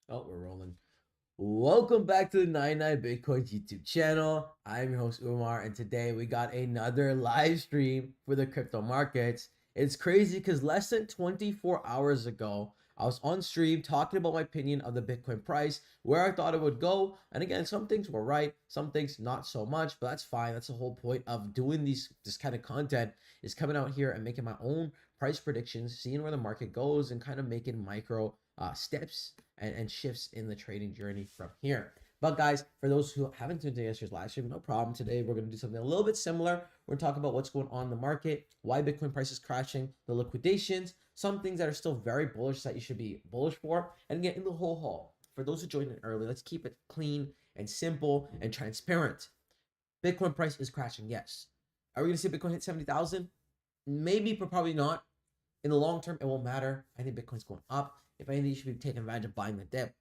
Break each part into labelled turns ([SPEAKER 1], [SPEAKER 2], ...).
[SPEAKER 1] Oh, we're rolling. Welcome back to the 99 Bitcoins YouTube channel. I'm your host Umar, and today we got another live stream for the crypto markets. It's crazy because less than 24 hours ago, I was on stream talking about my opinion of the Bitcoin price, where I thought it would go. And again, some things were right, some things not so much, but that's fine. That's the whole point of doing this kind of content, is coming out here and making my own price predictions, seeing where the market goes, and kind of making micro steps and shifts in the trading journey from here. But guys, for those who haven't tuned into yesterday's live stream, no problem. Today we're going to do something a little bit similar. We're going to talk about what's going on in the market, why Bitcoin price is crashing, the liquidations, some things that are still very bullish that you should be bullish for, and get in the whole haul. For those who joined in early, let's keep it clean and simple and transparent. Bitcoin price is crashing, yes. Are we going to see Bitcoin hit 70,000? Maybe, but probably not. In the long term, it won't matter. I think Bitcoin's going up. If anything, you should be taking advantage of buying the dip.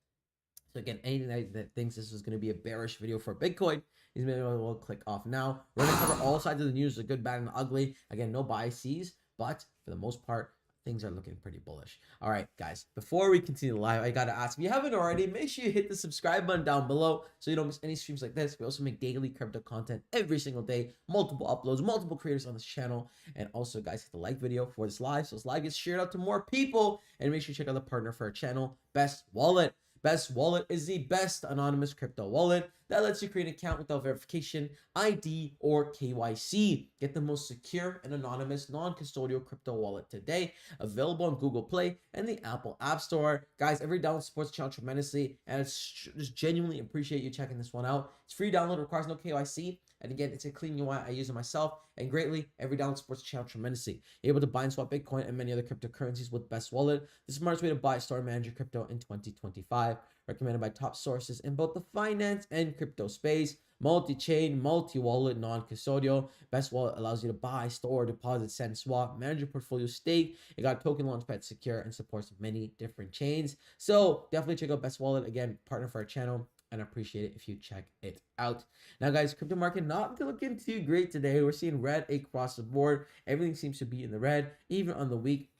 [SPEAKER 1] So again, anything that thinks this is going to be a bearish video for Bitcoin, is maybe will click off now. We're going to cover all sides of the news, the good, bad, and the ugly. Again, no biases, but for the most part, things are looking pretty bullish. All right, guys, before we continue the live, I got to ask, if you haven't already, make sure you hit the subscribe button down below so you don't miss any streams like this. We also make daily crypto content every single day, multiple uploads, multiple creators on this channel. And also, guys, hit the like video for this live so this live gets shared out to more people. And make sure you check out the partner for our channel, Best Wallet. Best Wallet is the best anonymous crypto wallet that lets you create an account without verification, ID, or KYC. Get the most secure and anonymous non-custodial crypto wallet today. Available on Google Play and the Apple App Store. Guys, every download supports the channel tremendously, and it's just genuinely appreciate you checking this one out. It's free download, requires no KYC. And again, it's a clean UI. I use it myself, and greatly, every download supports the channel tremendously. You're able to buy and swap Bitcoin and many other cryptocurrencies with Best Wallet, the smartest way to buy, store, and manage your crypto in 2025. Recommended by top sources in both the finance and crypto space. Multi-chain, multi-wallet, non-custodial. Best Wallet allows you to buy, store, deposit, send, swap, manage your portfolio stake. It got token launchpad secure and supports many different chains. So definitely check out Best Wallet. Again, partner for our channel, and I appreciate it if you check it out. Now, guys, crypto market not looking too great today. We're seeing red across the board. Everything seems to be in the red. Even on the week,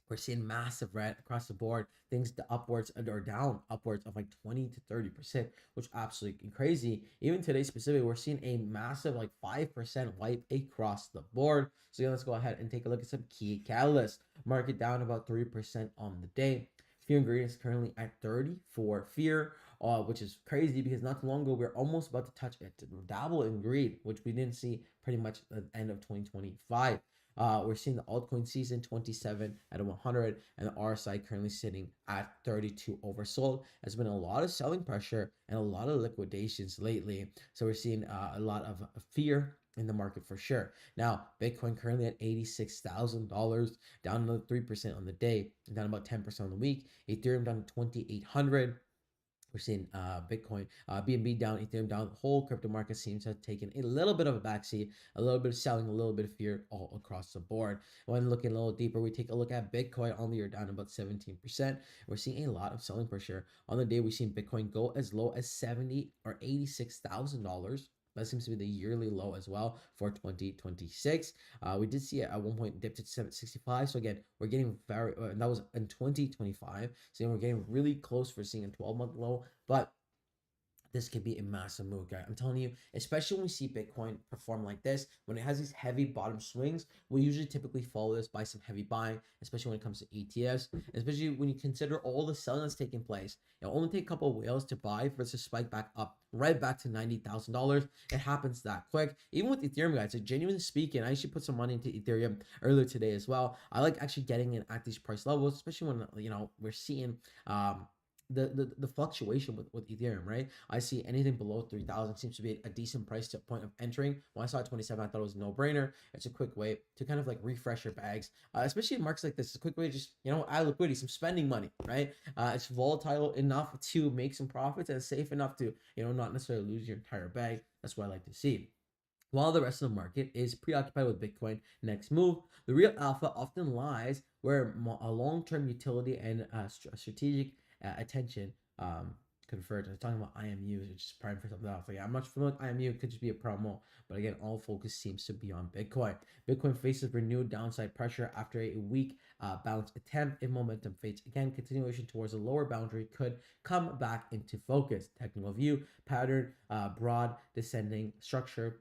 [SPEAKER 1] we're seeing massive red across the board. Things upwards or down upwards of like 20 to 30%, which is absolutely crazy. Even today specifically, we're seeing a massive like 5% wipe across the board. So yeah, let's go ahead and take a look at some key catalysts. Market down about 3% on the day. Fear ingredients currently at 34 fear, which is crazy because not too long ago we are almost about to touch it, to dabble in greed, which we didn't see pretty much at the end of 2025. We're seeing the altcoin season 27 at 100, and the RSI currently sitting at 32 oversold. There's been a lot of selling pressure and a lot of liquidations lately, so we're seeing a lot of fear in the market for sure. Now, Bitcoin currently at $86,000, down another 3% on the day, down about 10% on the week. Ethereum down to 2,800. We're seeing Bitcoin, BNB down, Ethereum down. The whole crypto market seems to have taken a little bit of a backseat, a little bit of selling, a little bit of fear all across the board. When looking a little deeper, we take a look at Bitcoin on the year down about 17%. We're seeing a lot of selling pressure. On the day, we've seen Bitcoin go as low as $70,000 or $86,000. That seems to be the yearly low as well for 2026. We did see it at one point dipped to 765. So again, we're getting very, that was in 2025. So we're getting really close for seeing a 12-month low, but this could be a massive move, guys. I'm telling you, especially when we see Bitcoin perform like this, when it has these heavy bottom swings, we usually typically follow this by some heavy buying, especially when it comes to ETFs, especially when you consider all the selling that's taking place. It'll only take a couple of whales to buy for it to spike back up, right back to $90,000. It happens that quick. Even with Ethereum, guys, like genuinely speaking, I actually put some money into Ethereum earlier today as well. I like actually getting in at these price levels, especially when, we're seeing the fluctuation with Ethereum, right? I see anything below 3,000 seems to be a decent price to point of entering. When I saw 27, I thought it was a no-brainer. It's a quick way to kind of like refresh your bags, especially in markets like this. It's a quick way to just, add liquidity, some spending money, right? It's volatile enough to make some profits and safe enough to, not necessarily lose your entire bag. That's what I like to see. While the rest of the market is preoccupied with Bitcoin next move, the real alpha often lies where a long-term utility and strategic attention convert. I'm talking about IMUs, which is prime for something else. Like, I'm not familiar with IMU, it could just be a promo. But again, all focus seems to be on Bitcoin. Bitcoin faces renewed downside pressure after a weak bounce attempt. If momentum fades again, continuation towards a lower boundary could come back into focus. Technical view, pattern, broad descending structure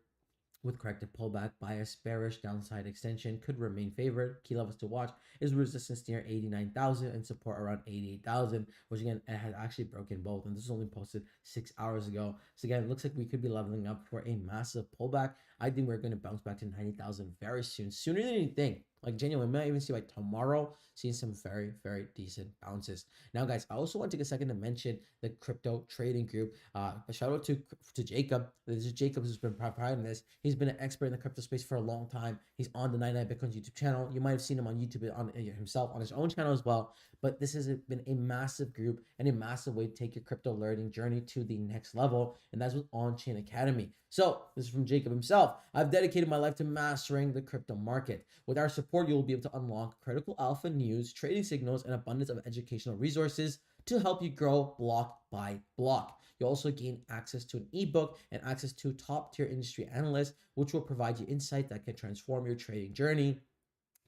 [SPEAKER 1] with corrective pullback, bias, bearish, downside extension could remain favored. Key levels to watch is resistance near 89,000 and support around 88,000, which again, it has actually broken both. And this was only posted 6 hours ago. So again, it looks like we could be leveling up for a massive pullback. I think we're going to bounce back to 90,000 very soon, sooner than you think. Like genuinely, we might even see by tomorrow, seeing some very, very decent bounces. Now, guys, I also want to take a second to mention the crypto trading group. A shout out to Jacob. This is Jacob who's been providing this. He's been an expert in the crypto space for a long time. He's on the 99 Bitcoins YouTube channel. You might have seen him on YouTube on himself on his own channel as well. But this has been a massive group and a massive way to take your crypto learning journey to the next level. And that's with On-Chain Academy. So this is from Jacob himself. I've dedicated my life to mastering the crypto market. With our support, you will be able to unlock critical alpha news, trading signals, and abundance of educational resources to help you grow block by block. You'll also gain access to an ebook and access to top-tier industry analysts, which will provide you insight that can transform your trading journey.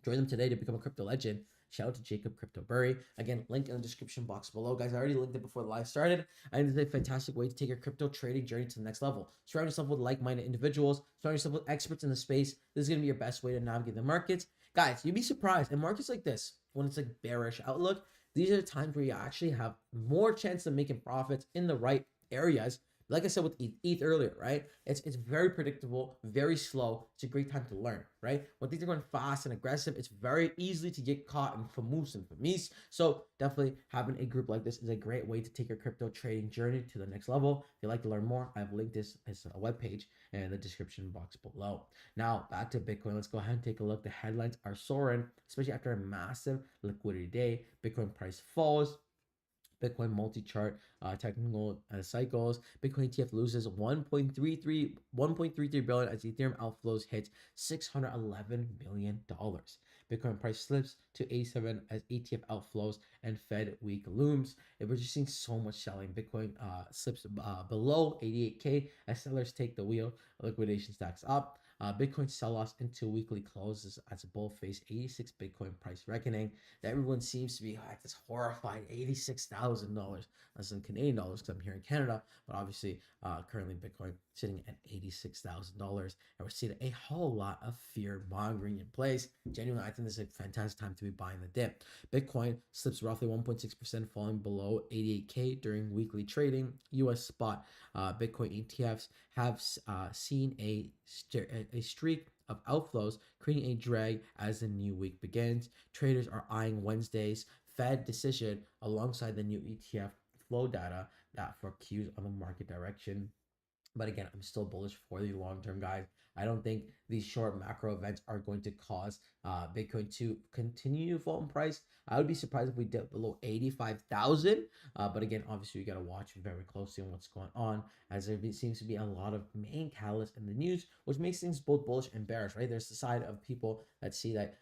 [SPEAKER 1] Join them today to become a crypto legend. Shout out to Jacob Cryptoberry. Again, link in the description box below. Guys, I already linked it before the live started. I think it's a fantastic way to take your crypto trading journey to the next level. Surround yourself with like-minded individuals. Surround yourself with experts in the space. This is going to be your best way to navigate the markets. Guys, you'd be surprised. In markets like this, when it's like bearish outlook, these are the times where you actually have more chance of making profits in the right areas. Like I said with ETH earlier, right? It's very predictable, very slow. It's a great time to learn, right? When things are going fast and aggressive, it's very easy to get caught in FAMOOS and FAMIS. So definitely having a group like this is a great way to take your crypto trading journey to the next level. If you'd like to learn more, I've linked this as a webpage in the description box below. Now, back to Bitcoin. Let's go ahead and take a look. The headlines are soaring, especially after a massive liquidity day. Bitcoin price falls. Bitcoin multi-chart technical cycles. Bitcoin ETF loses 1.33 billion as Ethereum outflows hits $611 million. Bitcoin price slips to 87 as ETF outflows and Fed week looms. We're just seeing so much selling. Bitcoin slips below 88K as sellers take the wheel. Liquidation stacks up. Bitcoin sell-offs into weekly closes as bull face 86 Bitcoin price reckoning. Everyone seems to be at this horrifying $86,000. That's in Canadian dollars because I'm here in Canada, but obviously currently Bitcoin sitting at $86,000, and we're seeing a whole lot of fear mongering in place. Genuinely, I think this is a fantastic time to be buying the dip. Bitcoin slips roughly 1.6%, falling below 88K during weekly trading. US spot Bitcoin ETFs have seen a streak of outflows, creating a drag as the new week begins. Traders are eyeing Wednesday's Fed decision alongside the new ETF flow data that for cues on the market direction. But again, I'm still bullish for the long term, guys. I don't think these short macro events are going to cause Bitcoin to continue to fall in price. I would be surprised if we dip below 85,000. But again, obviously, you got to watch very closely on what's going on, as there seems to be a lot of main catalysts in the news, which makes things both bullish and bearish, right? There's the side of people that see that,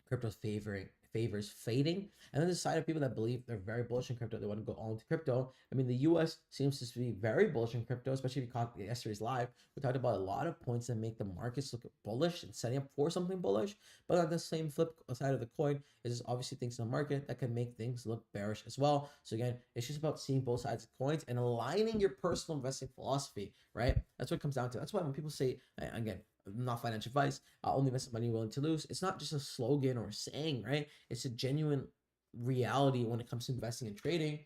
[SPEAKER 1] crypto's favors fading, and then the side of people that believe they're very bullish in crypto, they want to go all into crypto. I mean, the US seems to be very bullish in crypto, especially if you caught yesterday's live. We talked about a lot of points that make the markets look bullish and setting up for something bullish, but on the same flip side of the coin is obviously things in the market that can make things look bearish as well. So again, it's just about seeing both sides of coins and aligning your personal investing philosophy, right? That's what it comes down to. That's why when people say, again, not financial advice, only invest money willing to lose, it's not just a slogan or a saying, right? It's a genuine reality when it comes to investing and trading.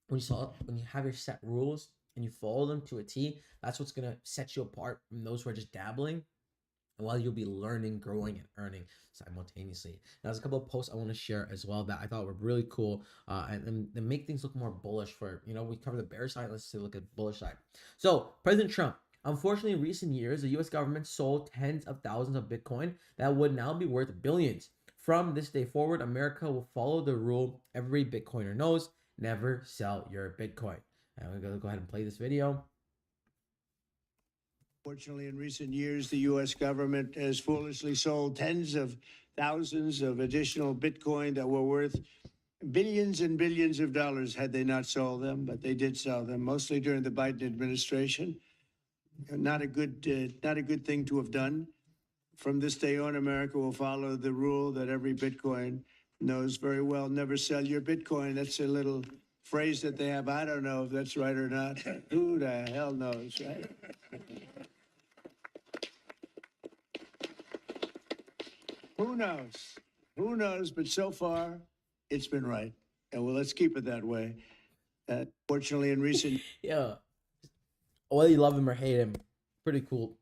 [SPEAKER 1] When you have your set rules and you follow them to a T, that's what's gonna set you apart from those who are just dabbling, while you'll be learning, growing, and earning simultaneously. Now, there's a couple of posts I want to share as well that I thought were really cool and make things look more bullish for, we cover the bear side, let's take a look at the bullish side. So, President Trump. Unfortunately, in recent years, the U.S. government sold tens of thousands of Bitcoin that would now be worth billions. From this day forward, America will follow the rule every Bitcoiner knows: never sell your Bitcoin. And we're going to go ahead and play this video.
[SPEAKER 2] Fortunately, in recent years, the U.S. government has foolishly sold tens of thousands of additional Bitcoin that were worth billions and billions of dollars had they not sold them, but they did sell them, mostly during the Biden administration. Not a good thing to have done. From this day on, America will follow the rule that every Bitcoin knows very well: never sell your Bitcoin. That's a little phrase that they have. I don't know if that's right or not. Who the hell knows, right? Who knows? Who knows? But so far, it's been right. And well, let's keep it that way. Fortunately, in recent
[SPEAKER 1] Yeah, whether you love him or hate him, pretty cool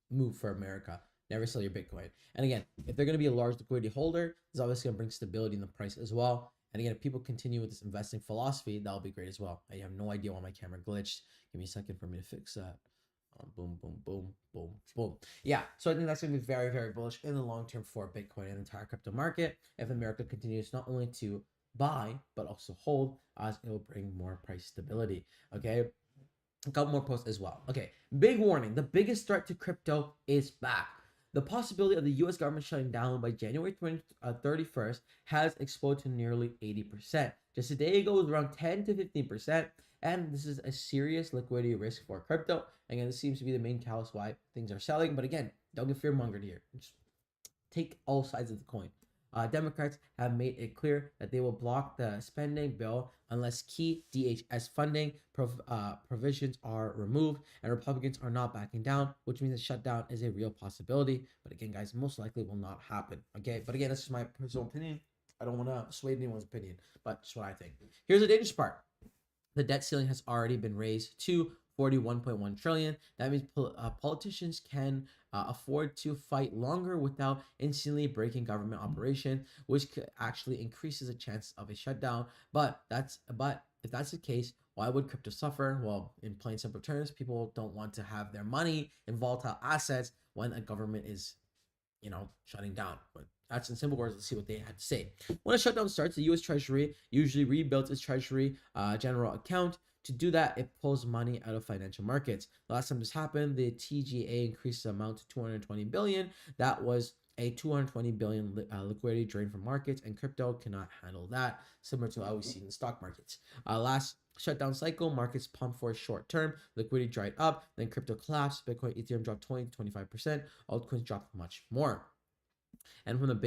[SPEAKER 1] move for America. Never sell your Bitcoin. And again, if they're going to be a large liquidity holder, it's obviously going to bring stability in the price as well. And again, if people continue with this investing philosophy, that'll be great as well. I have no idea why my camera glitched. Give me a second for me to fix that. Boom, boom, boom, boom, boom. Yeah, so I think that's going to be very, very bullish in the long term for Bitcoin and the entire crypto market. If America continues not only to buy, but also hold, as it will bring more price stability. Okay, a couple more posts as well. Okay, big warning. The biggest threat to crypto is back. The possibility of the US government shutting down by January 31st has exploded to nearly 80%. Just a day ago, it was around 10 to 15%. And this is a serious liquidity risk for crypto. Again, this seems to be the main catalyst why things are selling. But again, don't get fear-mongered here. Just take all sides of the coin. Democrats have made it clear that they will block the spending bill unless key DHS funding provisions are removed, and Republicans are not backing down, which means a shutdown is a real possibility. But again, guys, most likely will not happen. Okay, but again, this is my personal opinion. I don't want to sway anyone's opinion, but just what I think. Here's the dangerous part. The debt ceiling has already been raised to 41.1 trillion. That means politicians can afford to fight longer without instantly breaking government operation, which actually increases the chance of a shutdown. But if that's the case, why would crypto suffer? Well, in plain simple terms, people don't want to have their money in volatile assets when a government is, shutting down. But that's in simple words. Let's see what they had to say. When a shutdown starts, the U.S. Treasury usually rebuilds its Treasury general account. To do that, it pulls money out of financial markets. Last time this happened, the TGA increased the amount to 220 billion. That was a 220 billion liquidity drain from markets, and crypto cannot handle that, similar to how we see in the stock markets. Last shutdown cycle, markets pumped for a short term, liquidity dried up, then crypto collapsed, Bitcoin, Ethereum dropped 20 to 25%, altcoins dropped much more. And one of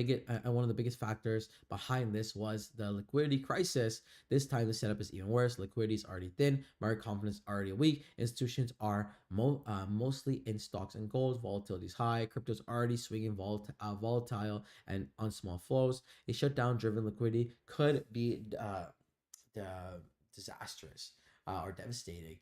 [SPEAKER 1] the biggest factors behind this was the liquidity crisis. This time the setup is even worse. Liquidity is already thin, market confidence already weak. Institutions are mostly in stocks and gold. Volatility is high. Crypto is already swinging volatile and on small flows. A shutdown-driven liquidity could be disastrous or devastating,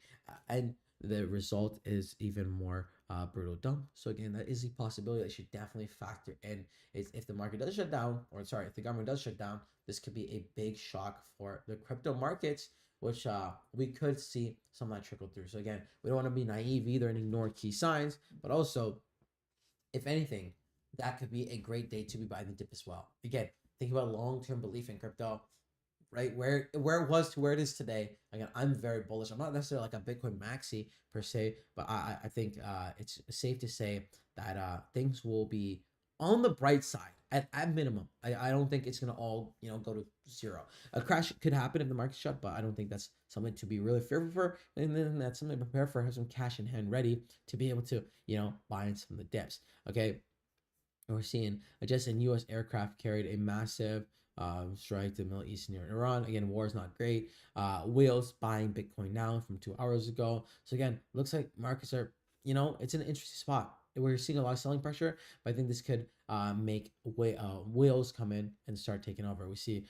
[SPEAKER 1] and the result is even more brutal dump. So again, that is a possibility that should definitely factor in. Is if the market does shut down, or sorry, if the government does shut down, this could be a big shock for the crypto markets, which we could see some of that trickle through. So again, we don't want to be naive either and ignore key signs, but also, if anything, that could be a great day to be buying the dip as well. Again, think about long-term belief in crypto, right? Where it was to where it is today. Again, I'm very bullish. I'm not necessarily like a Bitcoin maxi per se, but I think it's safe to say that things will be on the bright side at minimum. I don't think it's gonna all go to zero. A crash could happen if the market shut, but I don't think that's something to be really fearful for. And then that's something to prepare for. Have some cash in hand ready to be able to buy in some of the dips. Okay. We're seeing just in U.S. aircraft carried a massive strike to the Middle East near Iran. Again, war is not great. Whales buying Bitcoin now from 2 hours ago. So again, looks like markets are, it's an interesting spot. We're seeing a lot of selling pressure, but I think this could make whales come in and start taking over. We see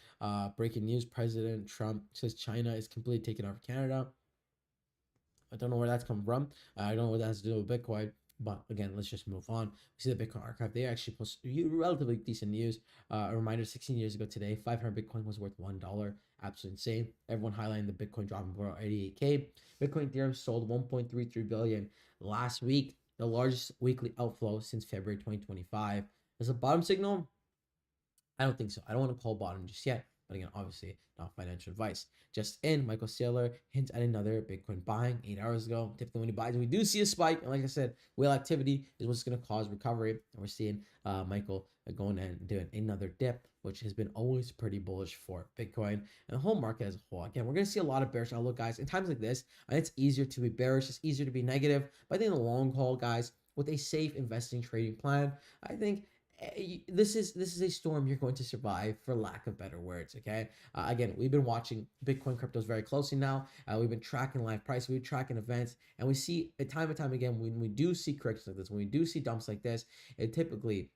[SPEAKER 1] breaking news: President Trump says China is completely taking over Canada. I don't know where that's come from. I don't know what that has to do with Bitcoin. But again, let's just move on. We see the Bitcoin archive. They actually post relatively decent news. A reminder: 16 years ago today, 500 Bitcoin was worth $1. Absolutely insane. Everyone highlighting the Bitcoin dropping below 88K. Bitcoin Ethereum sold 1.33 billion last week, the largest weekly outflow since February 2025. There's a bottom signal. I don't think so. I don't want to call bottom just yet. But again, obviously, not financial advice. Just in, Michael Saylor hints at another Bitcoin buying 8 hours ago. Typically, when he buys, we do see a spike. And like I said, whale activity is what's going to cause recovery. And we're seeing Michael going and doing another dip, which has been always pretty bullish for Bitcoin and the whole market as a whole. Again, we're going to see a lot of bearish outlook, guys. In times like this, it's easier to be bearish, it's easier to be negative. But I think in the long haul, guys, with a safe investing trading plan, I think this is a storm you're going to survive, for lack of better words. Okay, again, we've been watching Bitcoin cryptos very closely now. We've been tracking live price, we've been tracking events, and we see time and time again, when we do see corrections like this, when we do see dumps like this, it typically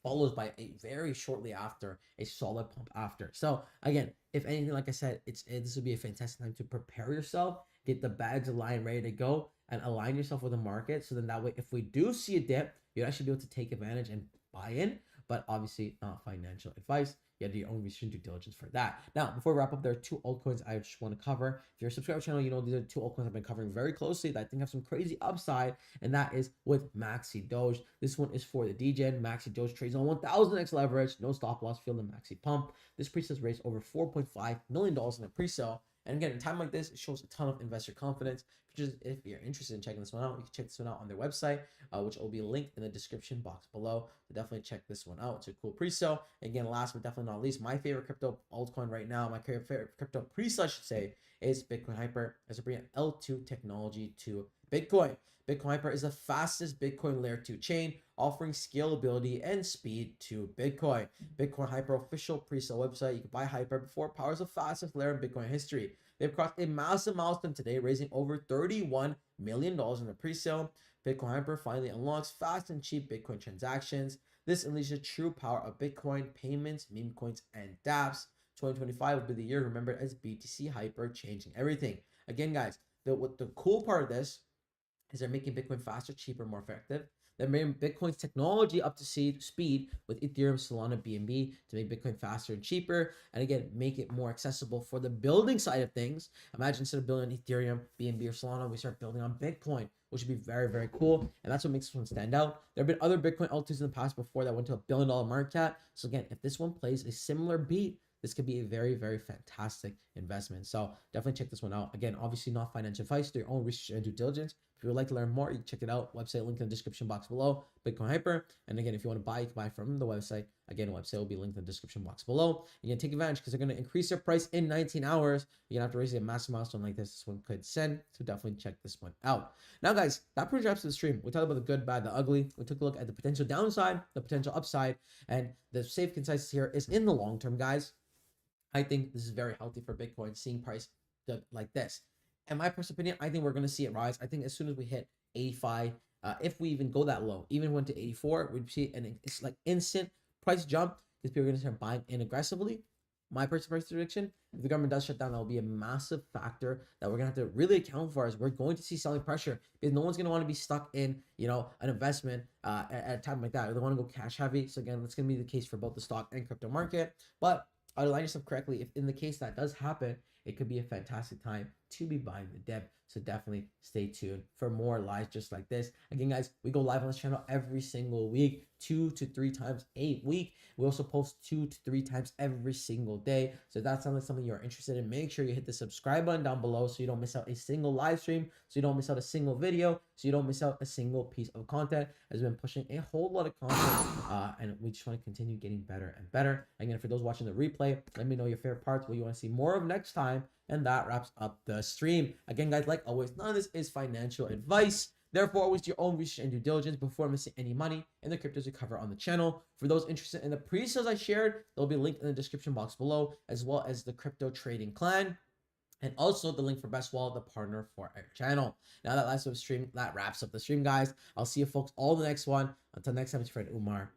[SPEAKER 1] follows by a very shortly after a solid pump after. So again, if anything, like I said, this would be a fantastic time to prepare yourself, get the bags aligned, ready to go, and align yourself with the market. So then that way, if we do see a dip, you'd actually be able to take advantage and buy in. But obviously not financial advice. You have to do your own research and due diligence for that. Now, before we wrap up, there are two altcoins I just want to cover. If you're a subscriber channel, you know these are two altcoins I've been covering very closely that I think have some crazy upside, and that is with Maxi Doge. This one is for the DGen. Maxi Doge trades on 1000x leverage, no stop loss, feel the Maxi pump. This pre-sale raised over $4.5 million in a pre-sale. And again, in time like this, it shows a ton of investor confidence. If you're interested in checking this one out, you can check this one out on their website, which will be linked in the description box below. So definitely check this one out. It's a cool pre-sale. Again, last but definitely not least, my favorite crypto altcoin right now, my favorite crypto pre-sale, I should say, is Bitcoin Hyper, as a bring L2 technology to Bitcoin. Bitcoin Hyper is the fastest Bitcoin layer 2 chain, offering scalability and speed to Bitcoin. Bitcoin Hyper official pre-sale website. You can buy Hyper before it powers the fastest layer in Bitcoin history. They've crossed a massive milestone today, raising over $31 million in the pre-sale. Bitcoin Hyper finally unlocks fast and cheap Bitcoin transactions. This unleashes the true power of Bitcoin, payments, meme coins, and dApps. 2025 will be the year remembered as BTC Hyper, changing everything. Again, guys, the cool part of this is they're making Bitcoin faster, cheaper, more effective. They're making Bitcoin's technology up to speed with Ethereum, Solana, BNB to make Bitcoin faster and cheaper. And again, make it more accessible for the building side of things. Imagine instead of building Ethereum, BNB, or Solana, we start building on Bitcoin, which would be very, very cool. And that's what makes this one stand out. There have been other Bitcoin altcoins in the past before that went to $1 billion market cap. So again, if this one plays a similar beat, this could be a very, very fantastic investment. So definitely check this one out. Again, obviously not financial advice, do your own research and due diligence. If you would like to learn more, you can check it out. Website link in the description box below, Bitcoin Hyper. And again, if you want to buy, you can buy from the website. Again, the website will be linked in the description box below. You can take advantage because they're going to increase their price in 19 hours. You're going to have to raise a massive milestone like this. This one could send. So definitely check this one out. Now, guys, that pretty much wraps the stream. We talked about the good, bad, the ugly. We took a look at the potential downside, the potential upside, and the safe consensus here is in the long term, guys. I think this is very healthy for Bitcoin, seeing price like this. In my personal opinion, I think we're going to see it rise. I think as soon as we hit 85, if we even go that low, even went to 84, we'd see it's like instant price jump because people are going to start buying in aggressively. My personal prediction, if the government does shut down, that will be a massive factor that we're going to have to really account for, as we're going to see selling pressure because no one's going to want to be stuck in, an investment at a time like that. They want to go cash heavy. So again, that's going to be the case for both the stock and crypto market. But align yourself correctly. If in the case that does happen, it could be a fantastic time to be buying the dip. So definitely stay tuned for more lives just like this. Again, guys, we go live on this channel every single week, 2 to 3 times a week. We also post 2 to 3 times every single day. So if that sounds like something you're interested in, make sure you hit the subscribe button down below so you don't miss out a single live stream, so you don't miss out a single video, so you don't miss out a single piece of content. As we've been pushing a whole lot of content, and we just want to continue getting better and better. Again, for those watching the replay, let me know your favorite parts, what you want to see more of next time. And that wraps up the stream. Again, guys, like always, none of this is financial advice. Therefore, always do your own research and due diligence before missing any money in the cryptos we cover on the channel. For those interested in the pre-sales I shared, they'll be linked in the description box below, as well as the crypto trading clan, and also the link for Best Wallet, the partner for our channel. Now that wraps up the stream, guys. I'll see you folks all in the next one. Until next time, it's your friend Umar.